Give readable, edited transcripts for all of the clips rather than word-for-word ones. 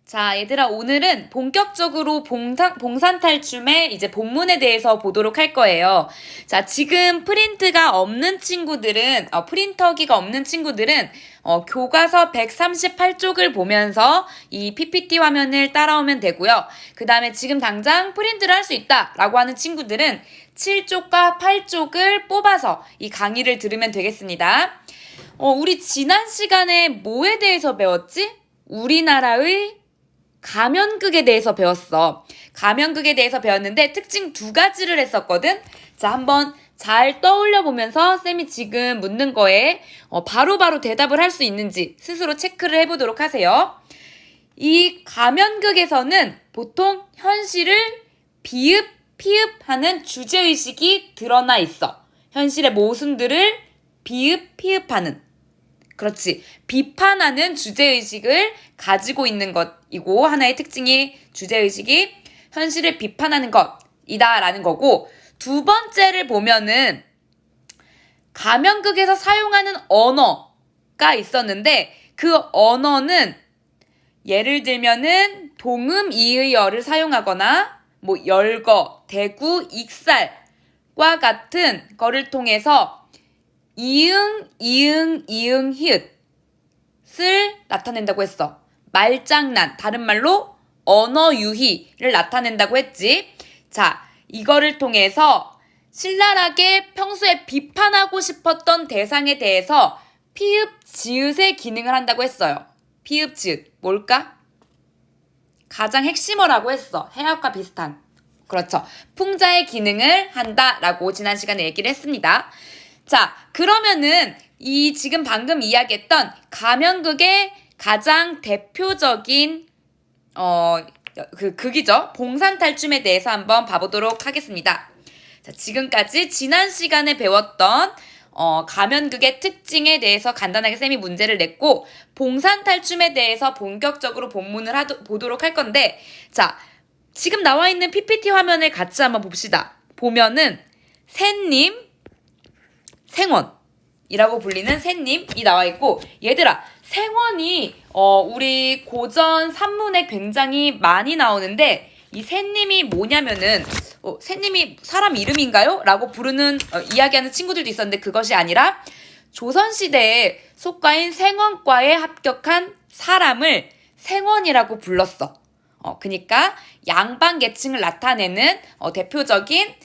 자, 얘들아, 오늘은 본격적으로 봉산탈춤의 이제 본문에 대해서 보도록 할 거예요. 자, 지금 프린터기가 없는 친구들은, 교과서 138쪽을 보면서 이 PPT 화면을 따라오면 되고요. 그 다음에 지금 당장 프린트를 할 수 있다라고 하는 친구들은 7쪽과 8쪽을 뽑아서 이 강의를 들으면 되겠습니다. 우리 지난 시간에 뭐에 대해서 배웠지? 우리나라의 가면극에 대해서 배웠어. 가면극에 대해서 배웠는데 특징 2가지를 했었거든. 자, 한번 잘 떠올려 보면서 쌤이 지금 묻는 거에 바로바로 대답을 할 수 있는지 스스로 체크를 해보도록 하세요. 이 가면극에서는 보통 현실을 비읍, 피읍하는 주제의식이 드러나 있어. 현실의 모순들을 비읍, 피읍하는. 그렇지. 비판하는 주제의식을 가지고 있는 것이고 하나의 특징이 주제의식이 현실을 비판하는 것이다라는 거고, 2번째를 보면은 가면극에서 사용하는 언어가 있었는데 그 언어는 예를 들면은 동음 이의어를 사용하거나 뭐 열거, 대구, 익살과 같은 거를 통해서 이응, 히읗을 나타낸다고 했어. 말장난, 다른 말로 언어 유희를 나타낸다고 했지. 자, 이거를 통해서 신랄하게 평소에 비판하고 싶었던 대상에 대해서 피읍, 지읒의 기능을 한다고 했어요. 피읍, 지읒, 뭘까? 가장 핵심어라고 했어. 해학과 비슷한. 그렇죠. 풍자의 기능을 한다라고 지난 시간에 얘기를 했습니다. 자, 그러면은 이 지금 방금 이야기했던 가면극의 가장 대표적인 극이죠. 봉산탈춤에 대해서 한번 봐보도록 하겠습니다. 자, 지금까지 지난 시간에 배웠던 가면극의 특징에 대해서 간단하게 쌤이 문제를 냈고, 봉산탈춤에 대해서 본격적으로 본문을 보도록 할 건데, 자, 지금 나와 있는 PPT 화면을 같이 한번 봅시다. 보면은 새님, 생원이라고 불리는 새님이 나와 있고, 얘들아, 생원이 우리 고전 산문에 굉장히 많이 나오는데, 이 새님이 뭐냐면은 새님이 사람 이름인가요? 라고 부르는 이야기하는 친구들도 있었는데, 그것이 아니라 조선시대에 속과인 생원과에 합격한 사람을 생원이라고 불렀어. 그러니까 양반 계층을 나타내는 대표적인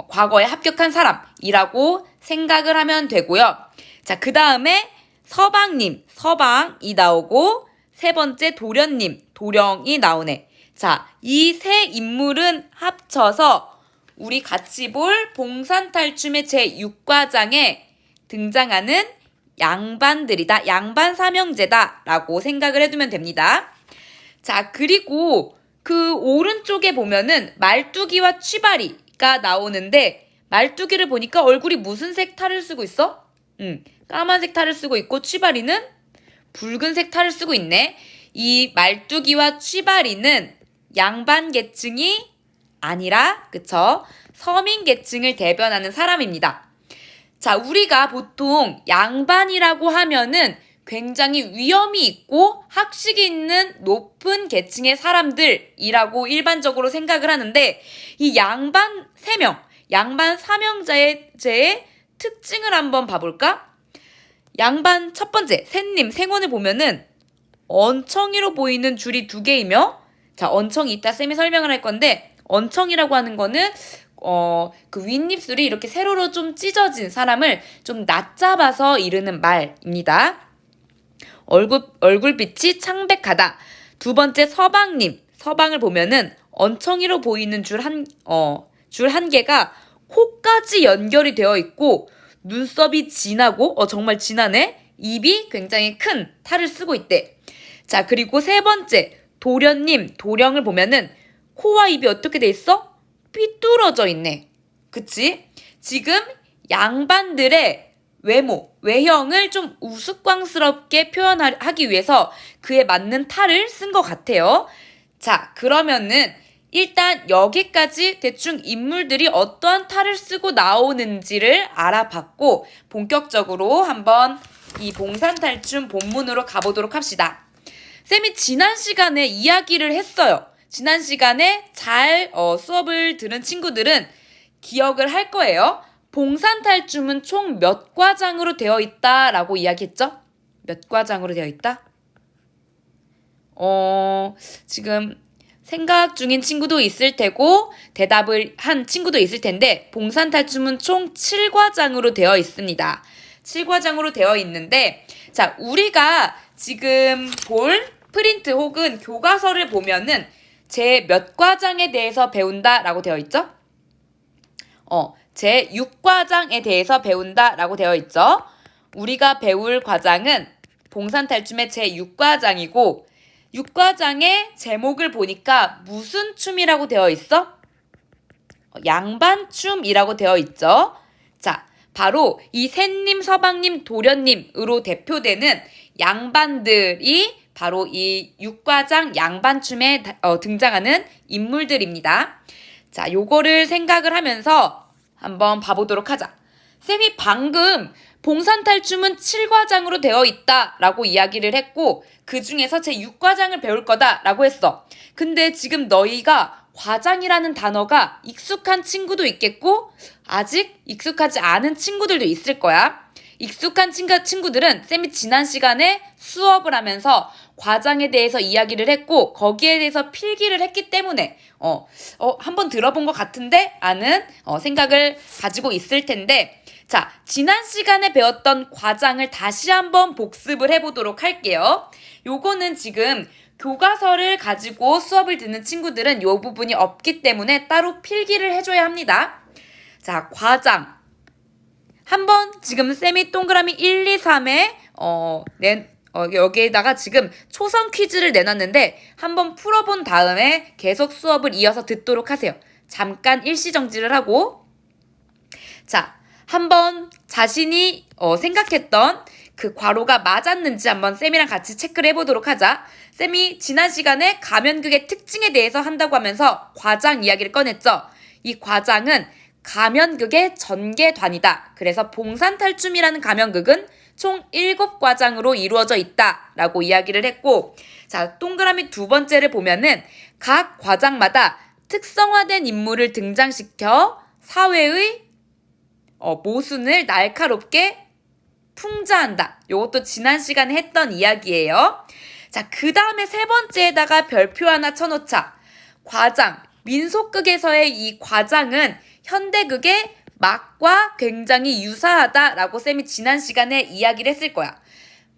과거에 합격한 사람이라고 생각을 하면 되고요. 자, 그 다음에 서방님, 서방이 나오고, 3번째 도련님, 도령이 나오네. 자, 이 3 인물은 합쳐서 우리 같이 볼 봉산탈춤의 제6과장에 등장하는 양반들이다. 양반 삼형제다 라고 생각을 해두면 됩니다. 자, 그리고 그 오른쪽에 보면은 말뚝이와 취바리가 나오는데, 말뚝이를 보니까 얼굴이 무슨 색 탈을 쓰고 있어? 까만색 탈을 쓰고 있고, 취바리는 붉은색 탈을 쓰고 있네. 이 말뚝이와 취바리는 양반 계층이 아니라, 그쵸? 서민 계층을 대변하는 사람입니다. 자, 우리가 보통 양반이라고 하면은 굉장히 위엄이 있고 학식이 있는 높은 계층의 사람들이라고 일반적으로 생각을 하는데, 이 양반 3명, 양반 삼형제의 특징을 한번 봐볼까? 양반 첫 번째, 새님, 생원을 보면은 언청이로 보이는 줄이 2개이며, 자, 언청이 이따 쌤이 설명을 할 건데, 언청이라고 하는 거는 그 윗입술이 이렇게 세로로 좀 찢어진 사람을 좀 낮잡아서 이르는 말입니다. 얼굴빛이 창백하다. 2번째 서방님, 서방을 보면은 언청이로 보이는 줄 한 개가 코까지 연결이 되어 있고, 눈썹이 진하고, 정말 진하네? 입이 굉장히 큰 탈을 쓰고 있대. 자, 그리고 3번째 도련님, 도령을 보면은 코와 입이 어떻게 돼 있어? 삐뚤어져 있네. 그치? 지금 양반들의 외모, 외형을 좀 우스꽝스럽게 표현하기 위해서 그에 맞는 탈을 쓴 것 같아요. 자, 그러면은 일단 여기까지 대충 인물들이 어떠한 탈을 쓰고 나오는지를 알아봤고, 본격적으로 한번 이 봉산탈춤 본문으로 가보도록 합시다. 쌤이 지난 시간에 이야기를 했어요. 지난 시간에 잘 수업을 들은 친구들은 기억을 할 거예요. 봉산탈춤은 총 몇 과장으로 되어 있다라고 이야기했죠? 몇 과장으로 되어 있다? 지금 생각 중인 친구도 있을 테고 대답을 한 친구도 있을 텐데 봉산탈춤은 총 7과장으로 되어 있습니다. 7과장으로 되어 있는데 자, 우리가 지금 볼 프린트 혹은 교과서를 보면은 제 몇 과장에 대해서 배운다라고 되어 있죠? 제 6과장에 대해서 배운다라고 되어 있죠? 우리가 배울 과장은 봉산탈춤의 제 6과장이고 6과장의 제목을 보니까 무슨 춤이라고 되어 있어? 양반춤이라고 되어 있죠? 자, 바로 이 샌님, 서방님, 도련님으로 대표되는 양반들이 바로 이 6과장 양반춤에 등장하는 인물들입니다. 자, 요거를 생각을 하면서 한번 봐보도록 하자. 쌤이 방금 봉산탈춤은 7과장으로 되어 있다라고 이야기를 했고 그 중에서 제 6과장을 배울 거다라고 했어. 근데 지금 너희가 과장이라는 단어가 익숙한 친구도 있겠고 아직 익숙하지 않은 친구들도 있을 거야. 익숙한 친구들은 쌤이 지난 시간에 수업을 하면서 과장에 대해서 이야기를 했고 거기에 대해서 필기를 했기 때문에 한번 들어본 것 같은데 라는 생각을 가지고 있을 텐데 자, 지난 시간에 배웠던 과장을 다시 한번 복습을 해보도록 할게요. 요거는 지금 교과서를 가지고 수업을 듣는 친구들은 요 부분이 없기 때문에 따로 필기를 해줘야 합니다. 자, 과장. 한번 지금 쌤이 동그라미 1, 2, 3에 여기에다가 지금 초성 퀴즈를 내놨는데 한번 풀어본 다음에 계속 수업을 이어서 듣도록 하세요. 잠깐 일시정지를 하고 자, 한번 자신이 생각했던 그 괄호가 맞았는지 한번 쌤이랑 같이 체크를 해보도록 하자. 쌤이 지난 시간에 가면극의 특징에 대해서 한다고 하면서 과장 이야기를 꺼냈죠. 이 과장은 가면극의 전개단이다. 그래서 봉산탈춤이라는 가면극은 총 7과장으로 이루어져 있다라고 이야기를 했고 자, 동그라미 두 번째를 보면은 각 과장마다 특성화된 인물을 등장시켜 사회의 모순을 날카롭게 풍자한다. 요것도 지난 시간에 했던 이야기예요. 자, 그 다음에 세 번째에다가 별표 하나 쳐놓자. 과장, 민속극에서의 이 과장은 현대극의 막과 굉장히 유사하다라고 쌤이 지난 시간에 이야기를 했을 거야.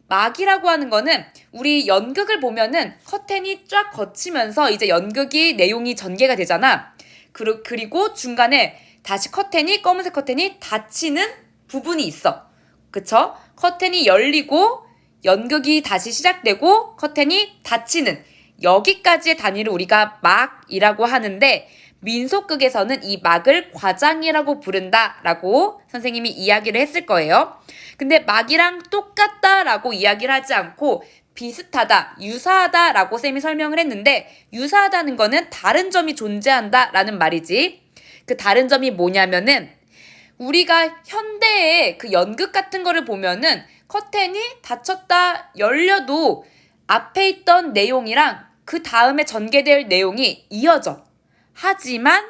막이라고 하는 거는 우리 연극을 보면은 커튼이 쫙 거치면서 이제 연극이 내용이 전개가 되잖아. 그리고 중간에 다시 검은색 커튼이 닫히는 부분이 있어. 그쵸? 커튼이 열리고 연극이 다시 시작되고 커튼이 닫히는 여기까지의 단위를 우리가 막이라고 하는데 민속극에서는 이 막을 과장이라고 부른다라고 선생님이 이야기를 했을 거예요. 근데 막이랑 똑같다라고 이야기를 하지 않고 비슷하다, 유사하다라고 쌤이 설명을 했는데 유사하다는 거는 다른 점이 존재한다라는 말이지. 그 다른 점이 뭐냐면은 우리가 현대의 그 연극 같은 거를 보면은 커튼이 닫혔다 열려도 앞에 있던 내용이랑 그 다음에 전개될 내용이 이어져. 하지만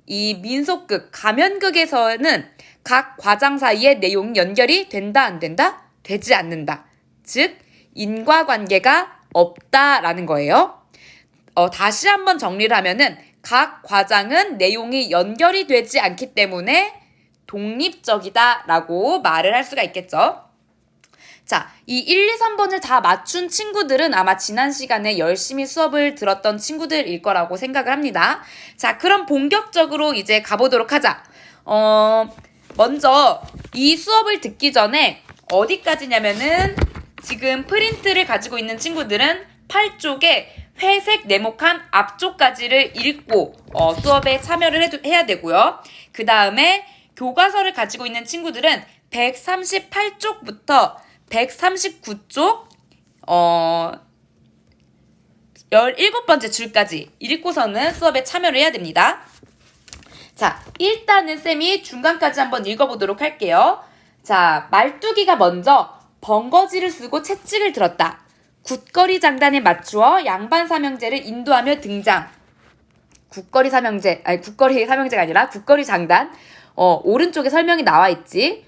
이 민속극, 가면극에서는 각 과장 사이의 내용이 연결이 된다, 안 된다? 되지 않는다. 즉, 인과관계가 없다라는 거예요. 다시 한번 정리를 하면은 각 과장은 내용이 연결이 되지 않기 때문에 독립적이다라고 말을 할 수가 있겠죠. 자, 이 1, 2, 3번을 다 맞춘 친구들은 아마 지난 시간에 열심히 수업을 들었던 친구들일 거라고 생각을 합니다. 자, 그럼 본격적으로 이제 가보도록 하자. 먼저 이 수업을 듣기 전에 어디까지냐면은 지금 프린트를 가지고 있는 친구들은 8쪽에 회색 네모칸 앞쪽까지를 읽고 수업에 참여를 해야 되고요. 그 다음에 교과서를 가지고 있는 친구들은 138쪽부터 139쪽 17번째 줄까지 읽고서는 수업에 참여를 해야 됩니다. 자, 일단은 쌤이 중간까지 한번 읽어보도록 할게요. 자, 말뚝이가 먼저 번거지를 쓰고 채찍을 들었다. 굿거리 장단에 맞추어 양반 삼형제를 인도하며 등장. 굿거리 삼형제가 아니라 굿거리 장단. 오른쪽에 설명이 나와 있지.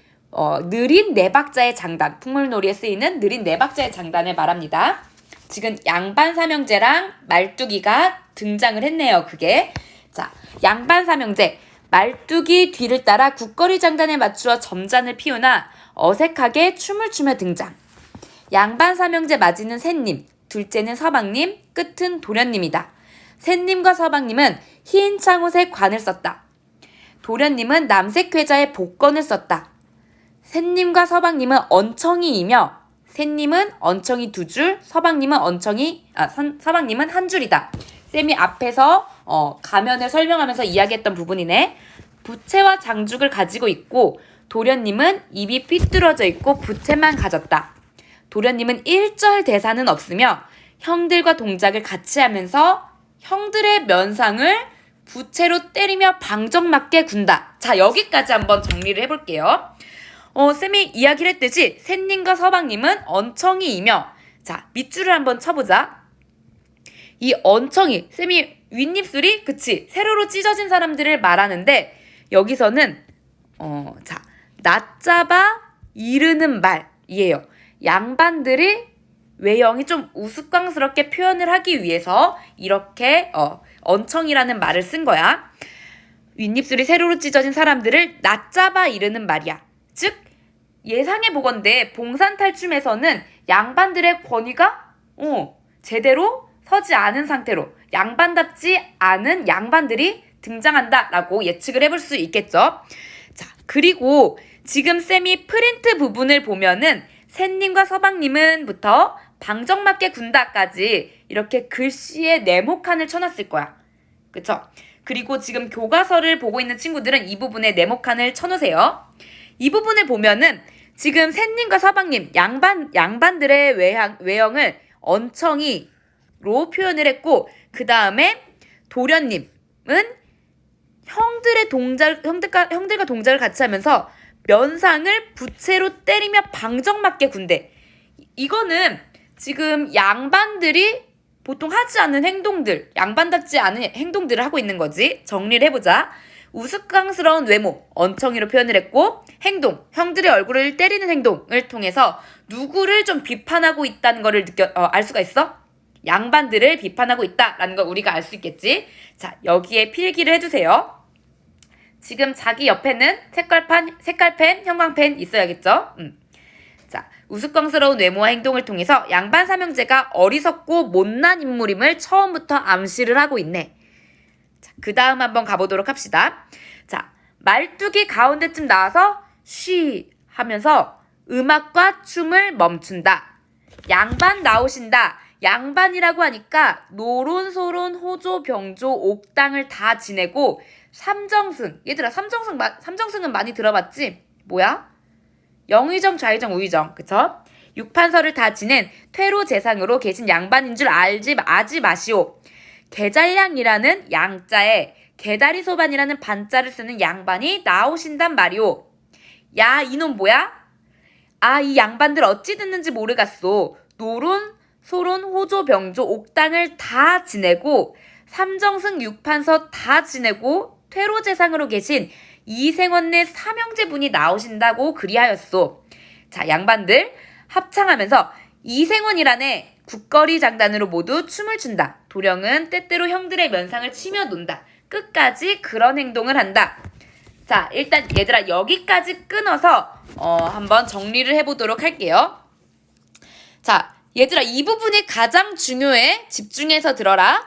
느린 네 박자의 장단. 풍물놀이에 쓰이는 느린 네 박자의 장단을 말합니다. 지금 양반 삼형제랑 말뚝이가 등장을 했네요. 그게. 자, 양반 삼형제. 말뚝이 뒤를 따라 굿거리 장단에 맞추어 점잔을 피우나 어색하게 춤을 추며 등장. 양반 삼형제 맞이는 셋님, 둘째는 서방님, 끝은 도련님이다. 셋님과 서방님은 흰 창옷에 관을 썼다. 도련님은 남색 괴자에 복건을 썼다. 셋님과 서방님은 언청이이며 셋님은 언청이 2줄, 서방님은 한 줄이다. 쌤이 앞에서 가면을 설명하면서 이야기했던 부분이네. 부채와 장죽을 가지고 있고 도련님은 입이 삐뚤어져 있고 부채만 가졌다. 도련님은 1절 대사는 없으며 형들과 동작을 같이 하면서 형들의 면상을 부채로 때리며 방정맞게 군다. 자, 여기까지 한번 정리를 해볼게요. 쌤이 이야기를 했듯이 셋님과 서방님은 언청이이며, 자, 밑줄을 한번 쳐보자. 이 언청이, 쌤이 윗입술이 그치 세로로 찢어진 사람들을 말하는데 여기서는 자, 낮잡아 이르는 말이에요. 양반들이 외형이 좀 우스꽝스럽게 표현을 하기 위해서 이렇게 언청이라는 말을 쓴 거야. 윗입술이 세로로 찢어진 사람들을 낮잡아 이르는 말이야. 즉 예상해보건대 봉산탈춤에서는 양반들의 권위가 제대로 서지 않은 상태로 양반답지 않은 양반들이 등장한다라고 예측을 해볼 수 있겠죠. 자, 그리고 지금 쌤이 프린트 부분을 보면은 셋님과 서방님은부터 방정맞게 군다까지 이렇게 글씨에 네모칸을 쳐놨을 거야. 그쵸? 그리고 지금 교과서를 보고 있는 친구들은 이 부분에 네모칸을 쳐놓으세요. 이 부분을 보면은 지금 셋님과 서방님, 양반들의 외형을 언청이로 표현을 했고, 그 다음에 도련님은 형들과 동작을 같이 하면서 면상을 부채로 때리며 방정맞게 군대. 이거는 지금 양반들이 보통 하지 않는 행동들, 양반답지 않은 행동들을 하고 있는 거지. 정리를 해보자. 우스꽝스러운 외모, 언청이로 표현을 했고, 행동, 형들의 얼굴을 때리는 행동을 통해서 누구를 좀 비판하고 있다는 거를 알 수가 있어? 양반들을 비판하고 있다라는 걸 우리가 알 수 있겠지. 자, 여기에 필기를 해주세요. 지금 자기 옆에는 색깔펜, 형광펜 있어야겠죠? 자, 우스꽝스러운 외모와 행동을 통해서 양반 삼형제가 어리석고 못난 인물임을 처음부터 암시를 하고 있네. 자, 그 다음 한번 가보도록 합시다. 자, 말뚝이 가운데쯤 나와서 쉬 하면서 음악과 춤을 멈춘다. 양반 나오신다. 양반이라고 하니까 노론, 소론, 호조, 병조, 옥당을 다 지내고 삼정승. 얘들아, 삼정승은 많이 들어봤지? 뭐야? 영의정, 좌의정, 우의정. 그쵸? 육판서를 다 지낸 퇴로 재상으로 계신 양반인 줄 아지 마시오. 개잘량이라는 양자에 개다리 소반이라는 반자를 쓰는 양반이 나오신단 말이오. 야, 이놈 뭐야? 이 양반들 어찌 듣는지 모르겠소. 노론, 소론, 호조, 병조, 옥당을 다 지내고 삼정승 육판서 다 지내고 퇴로재상으로 계신 이생원네 삼형제분이 나오신다고 그리하였소. 자, 양반들 합창하면서 이생원이라네 굿거리 장단으로 모두 춤을 춘다. 도령은 때때로 형들의 면상을 치며 논다. 끝까지 그런 행동을 한다. 자, 일단 얘들아 여기까지 끊어서 한번 정리를 해보도록 할게요. 자, 얘들아 이 부분이 가장 중요해. 집중해서 들어라.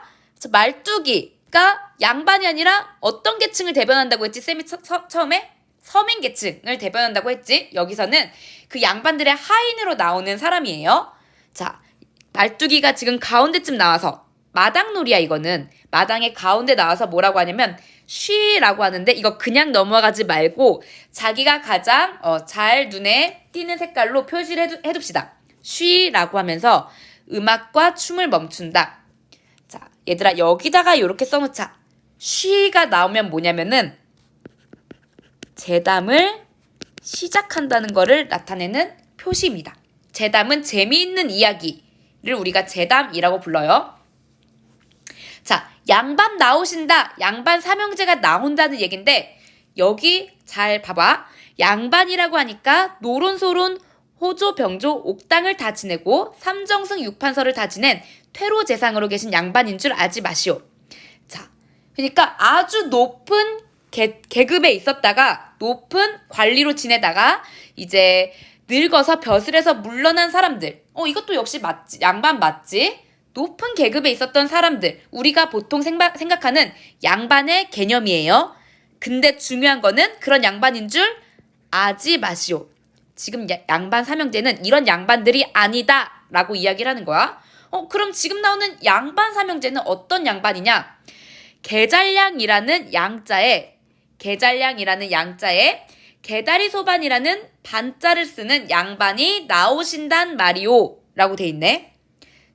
말뚝이가 양반이 아니라 어떤 계층을 대변한다고 했지? 쌤이 처음에 서민 계층을 대변한다고 했지? 여기서는 그 양반들의 하인으로 나오는 사람이에요. 자, 말뚝이가 지금 가운데쯤 나와서 마당놀이야 이거는. 마당의 가운데 나와서 뭐라고 하냐면 쉬라고 하는데 이거 그냥 넘어가지 말고 자기가 가장 잘 눈에 띄는 색깔로 표시를 해둡시다. 쉬라고 하면서 음악과 춤을 멈춘다. 자, 얘들아 여기다가 이렇게 써놓자. 쉬가 나오면 뭐냐면은 재담을 시작한다는 거를 나타내는 표시입니다. 재담은 재미있는 이야기, 우리가 제담이라고 불러요. 자, 양반 나오신다. 양반 삼형제가 나온다는 얘긴데 여기 잘 봐봐. 양반이라고 하니까 노론소론 호조, 병조, 옥당을 다 지내고 삼정승 육판서를 다 지낸 퇴로재상으로 계신 양반인 줄 알지 마시오. 자, 그러니까 아주 높은 계급에 있었다가 높은 관리로 지내다가 이제 늙어서 벼슬에서 물러난 사람들. 이것도 역시 맞지. 양반 맞지? 높은 계급에 있었던 사람들. 우리가 보통 생각하는 양반의 개념이에요. 근데 중요한 거는 그런 양반인 줄 아지 마시오. 지금 양반 삼형제는 이런 양반들이 아니다 라고 이야기를 하는 거야. 그럼 지금 나오는 양반 삼형제는 어떤 양반이냐? 계잘량이라는 양자에 개다리 소반이라는 반자를 쓰는 양반이 나오신단 말이오 라고 돼 있네.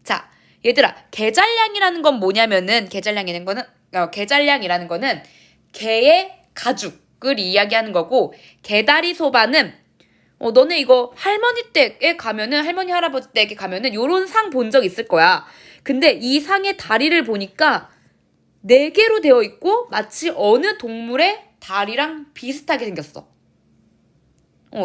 자, 얘들아, 계잘량이라는 건 뭐냐면은 계잘량이라는 거는 개의 가죽을 이야기하는 거고, 개다리 소반은 너네 이거 할머니 할아버지 댁에 가면은 요런 상 본 적 있을 거야. 근데 이 상의 다리를 보니까 4개로 되어 있고 마치 어느 동물의 다리랑 비슷하게 생겼어.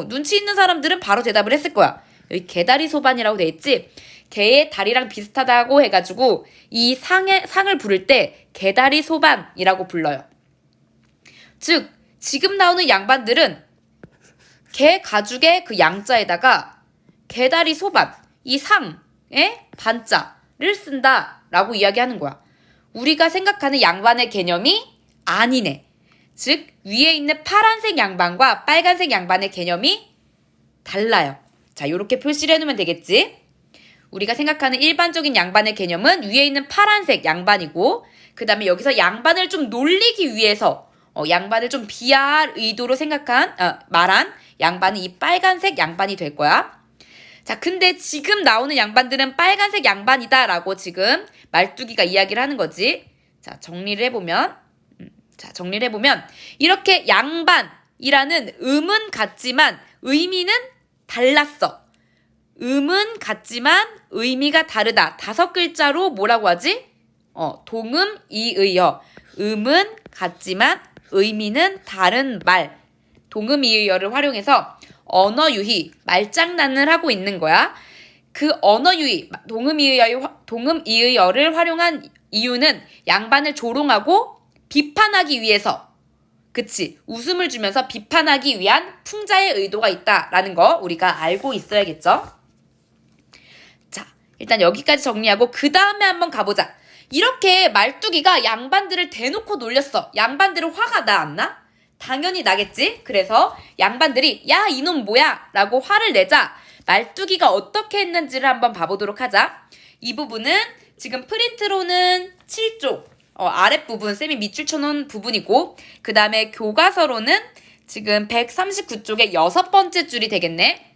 눈치 있는 사람들은 바로 대답을 했을 거야. 여기 개다리 소반이라고 돼 있지? 개의 다리랑 비슷하다고 해가지고 이 상을 부를 때 개다리 소반이라고 불러요. 즉, 지금 나오는 양반들은 개 가죽의 그 양자에다가 개다리 소반, 이 상의 반자를 쓴다라고 이야기하는 거야. 우리가 생각하는 양반의 개념이 아니네. 즉, 위에 있는 파란색 양반과 빨간색 양반의 개념이 달라요. 자, 이렇게 표시를 해놓으면 되겠지? 우리가 생각하는 일반적인 양반의 개념은 위에 있는 파란색 양반이고, 그 다음에 여기서 양반을 좀 놀리기 위해서 양반을 좀 비하할 의도로 말한 양반이 이 빨간색 양반이 될 거야. 자, 근데 지금 나오는 양반들은 빨간색 양반이다라고 지금 말뚝이가 이야기를 하는 거지. 자, 정리를 해보면 이렇게 양반이라는 음은 같지만 의미는 달랐어. 음은 같지만 의미가 다르다. 5글자로 뭐라고 하지? 동음이의어. 음은 같지만 의미는 다른 말. 동음이의어를 활용해서 언어유희, 말장난을 하고 있는 거야. 그 언어유희, 동음이의어를 활용한 이유는 양반을 조롱하고 비판하기 위해서, 그치? 웃음을 주면서 비판하기 위한 풍자의 의도가 있다라는 거 우리가 알고 있어야겠죠? 자, 일단 여기까지 정리하고 그 다음에 한번 가보자. 이렇게 말뚝이가 양반들을 대놓고 놀렸어. 양반들은 화가 나 안 나? 당연히 나겠지? 그래서 양반들이 야 이놈 뭐야? 라고 화를 내자 말뚝이가 어떻게 했는지를 한번 봐보도록 하자. 이 부분은 지금 프린트로는 7쪽 아랫부분 쌤이 밑줄 쳐놓은 부분이고, 그 다음에 교과서로는 지금 139쪽의 6번째 줄이 되겠네.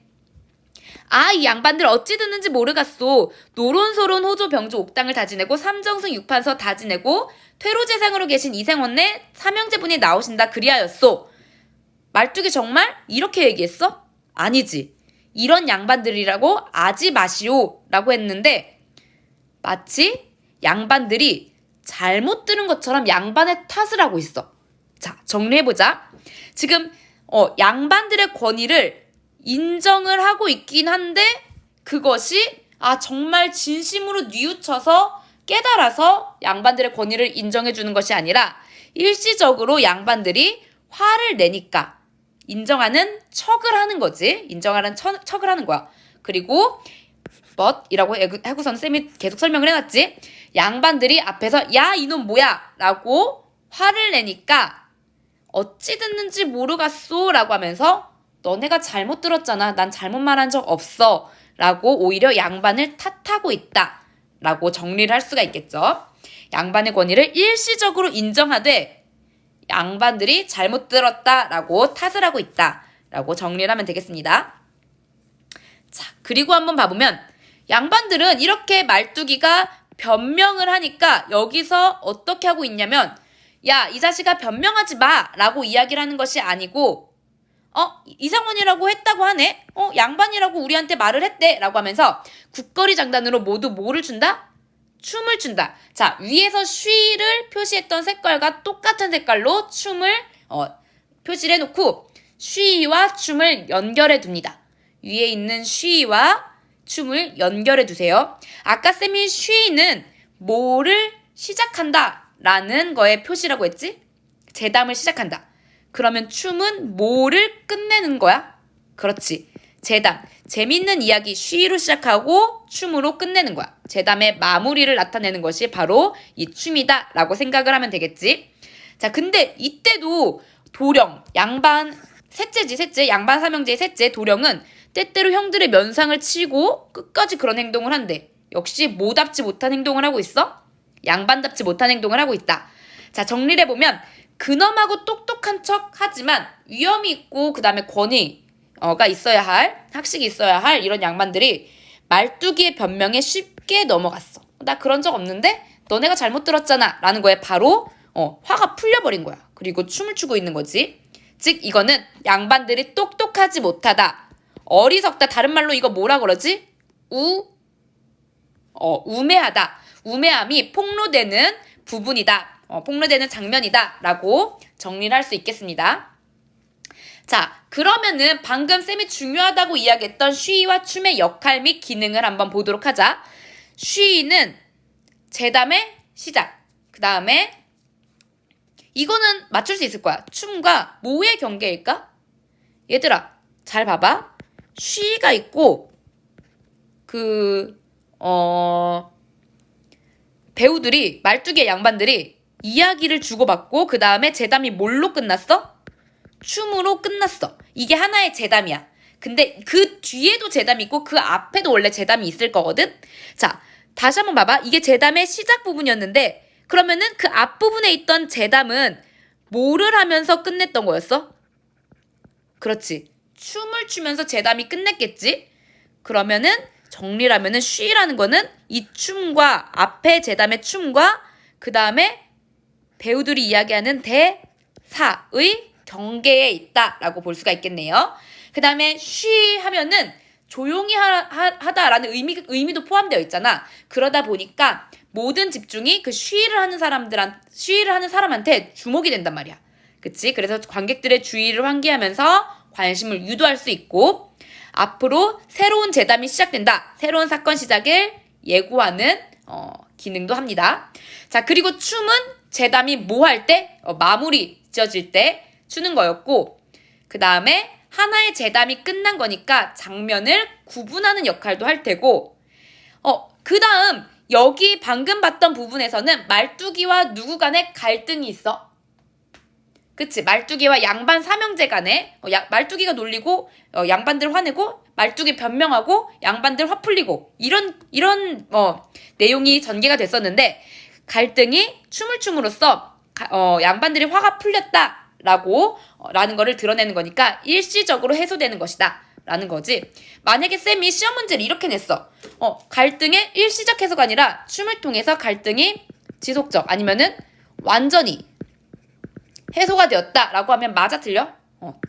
이 양반들 어찌 듣는지 모르겠소. 노론소론 호조 병조 옥당을 다 지내고 삼정승 육판서 다 지내고 퇴로재상으로 계신 이생원내 삼형제분이 나오신다 그리하였소. 말뚝이 정말 이렇게 얘기했어? 아니지. 이런 양반들이라고 아지 마시오 라고 했는데 마치 양반들이 잘못 들은 것처럼 양반의 탓을 하고 있어. 자, 정리해보자. 지금 양반들의 권위를 인정을 하고 있긴 한데 그것이 정말 진심으로 뉘우쳐서 깨달아서 양반들의 권위를 인정해주는 것이 아니라 일시적으로 양반들이 화를 내니까 인정하는 척을 하는 거지. 인정하는 척을 하는 거야. 그리고 이라고 하고선 쌤이 계속 설명을 해놨지. 양반들이 앞에서 야 이놈 뭐야 라고 화를 내니까 어찌 듣는지 모르겠소 라고 하면서 너네가 잘못 들었잖아. 난 잘못 말한 적 없어 라고 오히려 양반을 탓하고 있다 라고 정리를 할 수가 있겠죠. 양반의 권위를 일시적으로 인정하되 양반들이 잘못 들었다 라고 탓을 하고 있다 라고 정리를 하면 되겠습니다. 자, 그리고 한번 봐보면 양반들은 이렇게 말뚝이가 변명을 하니까 여기서 어떻게 하고 있냐면 야, 이 자식아 변명하지 마 라고 이야기를 하는 것이 아니고 이상원이라고 했다고 하네? 양반이라고 우리한테 말을 했대. 라고 하면서 국거리 장단으로 모두 뭐를 춘다? 춤을 춘다. 자, 위에서 쉬를 표시했던 색깔과 똑같은 색깔로 춤을 표시를 해놓고 쉬와 춤을 연결해 둡니다. 위에 있는 쉬와 춤을 연결해 두세요. 아까 쌤이 쉬는 뭐를 시작한다 라는 거에 표시라고 했지? 제담을 시작한다. 그러면 춤은 뭐를 끝내는 거야? 그렇지. 제담. 재밌는 이야기 쉬로 시작하고 춤으로 끝내는 거야. 제담의 마무리를 나타내는 것이 바로 이 춤이다 라고 생각을 하면 되겠지. 자, 근데 이때도 도령, 양반, 셋째, 양반 삼형제의 셋째 도령은 때때로 형들의 면상을 치고 끝까지 그런 행동을 한대. 역시 뭐답지 못한 행동을 하고 있어? 양반답지 못한 행동을 하고 있다. 자, 정리를 해보면 근엄하고 똑똑한 척 하지만 위험이 있고 그 다음에 권위가 있어야 할, 학식이 있어야 할 이런 양반들이 말뚝이의 변명에 쉽게 넘어갔어. 나 그런 적 없는데? 너네가 잘못 들었잖아 라는 거에 바로 화가 풀려버린 거야. 그리고 춤을 추고 있는 거지. 즉 이거는 양반들이 똑똑하지 못하다, 어리석다, 다른 말로 이거 뭐라 그러지? 우매하다. 우매함이 폭로되는 부분이다. 폭로되는 장면이다 라고 정리를 할 수 있겠습니다. 자, 그러면은 방금 쌤이 중요하다고 이야기했던 쉬와 춤의 역할 및 기능을 한번 보도록 하자. 쉬는 제담의 시작, 그 다음에 이거는 맞출 수 있을 거야. 춤과 뭐의 경계일까? 얘들아 잘 봐봐. 쉬가 있고 배우들이, 말뚝의 양반들이 이야기를 주고받고 그 다음에 제담이 뭘로 끝났어? 춤으로 끝났어. 이게 하나의 제담이야. 근데 그 뒤에도 제담이 있고 그 앞에도 원래 제담이 있을 거거든? 자, 다시 한번 봐봐. 이게 제담의 시작 부분이었는데 그러면은 그 앞부분에 있던 제담은 뭐를 하면서 끝냈던 거였어? 그렇지. 춤을 추면서 제담이 끝냈겠지? 그러면은 정리를 하면은 쉬라는 거는 이 춤과 앞에 제담의 춤과 그 다음에 배우들이 이야기하는 대사의 경계에 있다라고 볼 수가 있겠네요. 그 다음에 쉬 하면은 조용히 하다라는 의미도 포함되어 있잖아. 그러다 보니까 모든 집중이 그 쉬를 하는 사람한테 주목이 된단 말이야. 그치? 그래서 관객들의 주의를 환기하면서 관심을 유도할 수 있고, 앞으로 새로운 제담이 시작된다. 새로운 사건 시작을 예고하는 기능도 합니다. 자, 그리고 춤은 제담이 뭐 할 때? 마무리 지어질 때 추는 거였고, 그 다음에 하나의 제담이 끝난 거니까 장면을 구분하는 역할도 할 테고, 그 다음 여기 방금 봤던 부분에서는 말뚝이와 누구 간에 갈등이 있어. 그치? 말뚝이와 양반 삼형제 간에 말뚝이가 놀리고 양반들 화내고, 말뚝이 변명하고 양반들 화 풀리고, 이런 내용이 전개가 됐었는데, 갈등이 춤을 춤으로써 양반들이 화가 풀렸다라는 거를 드러내는 거니까 일시적으로 해소되는 것이다 라는 거지. 만약에 쌤이 시험 문제를 이렇게 냈어. 갈등의 일시적 해소가 아니라 춤을 통해서 갈등이 지속적, 아니면은 완전히 해소가 되었다라고 하면 맞아, 틀려?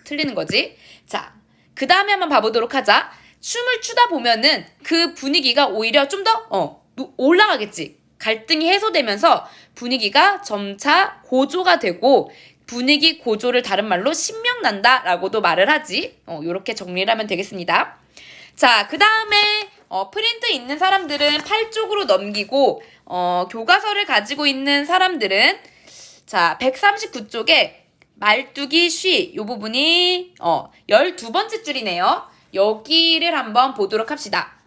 틀리는 거지. 자, 그 다음에 한번 봐보도록 하자. 춤을 추다 보면은 그 분위기가 오히려 좀 더 올라가겠지. 갈등이 해소되면서 분위기가 점차 고조가 되고, 분위기 고조를 다른 말로 신명난다 라고도 말을 하지. 요렇게 정리를 하면 되겠습니다. 자, 그 다음에 프린트 있는 사람들은 8쪽으로 넘기고, 교과서를 가지고 있는 사람들은 자, 139쪽에 말뚝이 쉬, 요 부분이 12번째 줄이네요. 여기를 한번 보도록 합시다.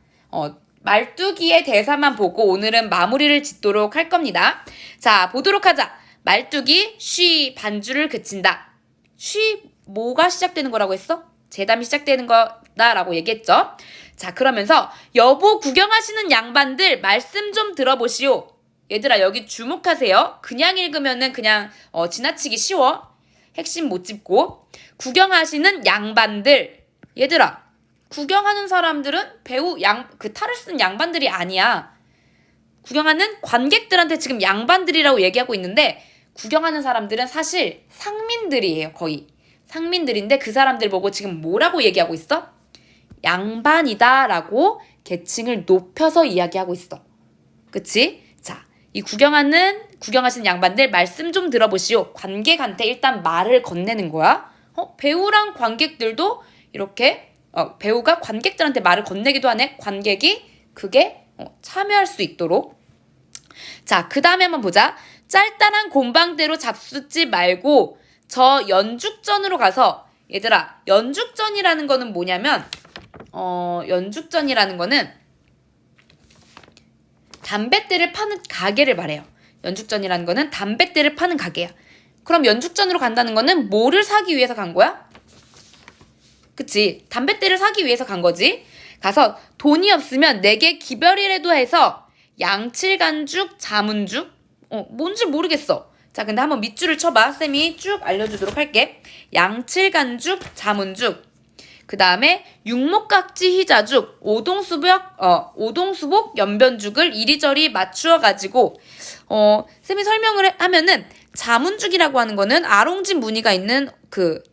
말뚝이의 대사만 보고 오늘은 마무리를 짓도록 할 겁니다. 자, 보도록 하자. 말뚝이 쉬 반주를 그친다. 쉬 뭐가 시작되는 거라고 했어? 제담이 시작되는 거다라고 얘기했죠. 자, 그러면서 여보 구경하시는 양반들 말씀 좀 들어보시오. 얘들아 여기 주목하세요. 그냥 읽으면은 그냥 지나치기 쉬워. 핵심 못 짚고. 구경하시는 양반들. 얘들아 구경하는 사람들은 배우 그 탈을 쓴 양반들이 아니야. 구경하는 관객들한테 지금 양반들이라고 얘기하고 있는데, 구경하는 사람들은 사실 상민들이에요. 거의 상민들인데 그 사람들 보고 지금 뭐라고 얘기하고 있어? 양반이다 라고 계층을 높여서 이야기하고 있어. 그치? 자, 이 구경하시는 양반들 말씀 좀 들어보시오. 관객한테 일단 말을 건네는 거야. 배우랑 관객들도 이렇게 배우가 관객들한테 말을 건네기도 하네. 관객이 그게 참여할 수 있도록. 자, 그 다음에 한번 보자. 짤짤한 곰방대로 잡숫지 말고 저 연죽전으로 가서 얘들아 연죽전이라는 거는 뭐냐면 연죽전이라는 거는 담뱃대를 파는 가게를 말해요. 연죽전이라는 거는 담뱃대를 파는 가게야. 그럼 연죽전으로 간다는 거는 뭐를 사기 위해서 간 거야? 그치? 담뱃대를 사기 위해서 간 거지. 가서 돈이 없으면 내게 기별이라도 해서 양칠간죽, 자문죽? 뭔지 모르겠어. 자, 근데 한번 밑줄을 쳐봐. 쌤이 쭉 알려주도록 할게. 양칠간죽, 자문죽. 그 다음에 육목각지 희자죽, 오동수복 연변죽을 이리저리 맞추어가지고 쌤이 설명을 하면은 자문죽이라고 하는 거는 아롱진 무늬가 있는 그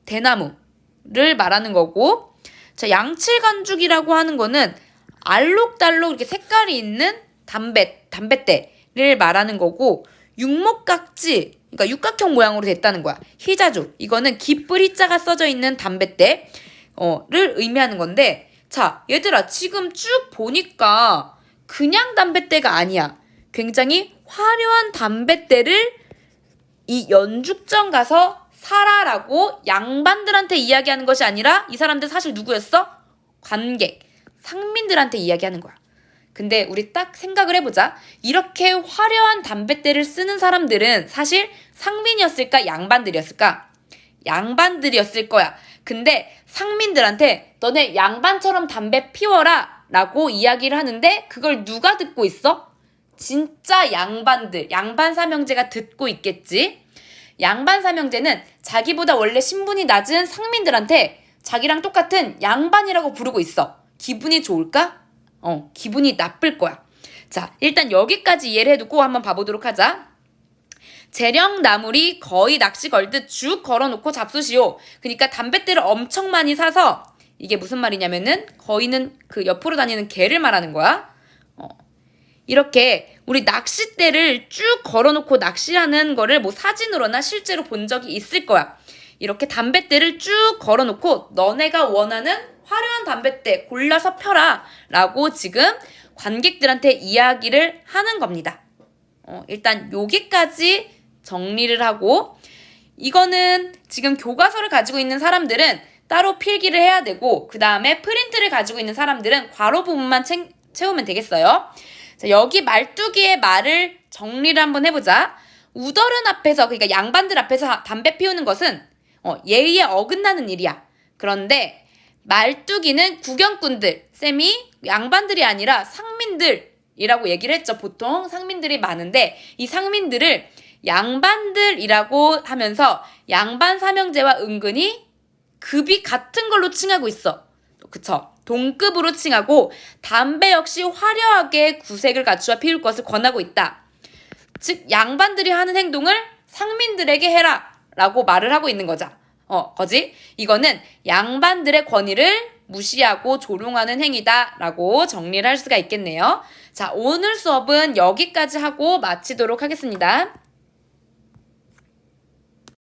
대나무를 말하는 거고, 자, 양칠간죽이라고 하는 거는 알록달록 이렇게 색깔이 있는 담뱃대를 말하는 거고, 육목각지, 그러니까 육각형 모양으로 됐다는 거야. 희자죽, 이거는 기쁠 희자가 써져 있는 담뱃대를 의미하는 건데, 자, 얘들아 지금 쭉 보니까 그냥 담뱃대가 아니야. 굉장히 화려한 담뱃대를 이 연죽전 가서 사라라고 양반들한테 이야기하는 것이 아니라 이 사람들 사실 누구였어? 관객, 상민들한테 이야기하는 거야. 근데 우리 딱 생각을 해보자. 이렇게 화려한 담뱃대를 쓰는 사람들은 사실 상민이었을까? 양반들이었을까? 양반들이었을 거야. 근데 상민들한테 너네 양반처럼 담배 피워라 라고 이야기를 하는데 그걸 누가 듣고 있어? 진짜 양반들, 양반삼형제가 듣고 있겠지. 양반삼형제는 자기보다 원래 신분이 낮은 상민들한테 자기랑 똑같은 양반이라고 부르고 있어. 기분이 좋을까? 기분이 나쁠 거야. 자, 일단 여기까지 이해를 해두고 한번 봐보도록 하자. 재령나물이 거의 낚시 걸듯 쭉 걸어놓고 잡수시오. 그러니까 담뱃대를 엄청 많이 사서, 이게 무슨 말이냐면은 거의는 그 옆으로 다니는 개를 말하는 거야. 이렇게 우리 낚싯대를 쭉 걸어놓고 낚시하는 거를 뭐 사진으로나 실제로 본 적이 있을 거야. 이렇게 담뱃대를 쭉 걸어놓고 너네가 원하는 화려한 담뱃대 골라서 펴라 라고 지금 관객들한테 이야기를 하는 겁니다. 일단 여기까지 정리를 하고, 이거는 지금 교과서를 가지고 있는 사람들은 따로 필기를 해야 되고, 그 다음에 프린트를 가지고 있는 사람들은 괄호 부분만 채우면 되겠어요. 자, 여기 말뚝이의 말을 정리를 한번 해보자. 우더른 앞에서, 그러니까 양반들 앞에서 담배 피우는 것은 예의에 어긋나는 일이야. 그런데 말뚝이는 구경꾼들, 쌤이 양반들이 아니라 상민들이라고 얘기를 했죠. 보통 상민들이 많은데 이 상민들을 양반들이라고 하면서 양반 삼형제와 은근히 급이 같은 걸로 칭하고 있어. 그쵸? 동급으로 칭하고 담배 역시 화려하게 구색을 갖추어 피울 것을 권하고 있다. 즉 양반들이 하는 행동을 상민들에게 해라 라고 말을 하고 있는 거지. 이거는 양반들의 권위를 무시하고 조롱하는 행위다 라고 정리를 할 수가 있겠네요. 자, 오늘 수업은 여기까지 하고 마치도록 하겠습니다.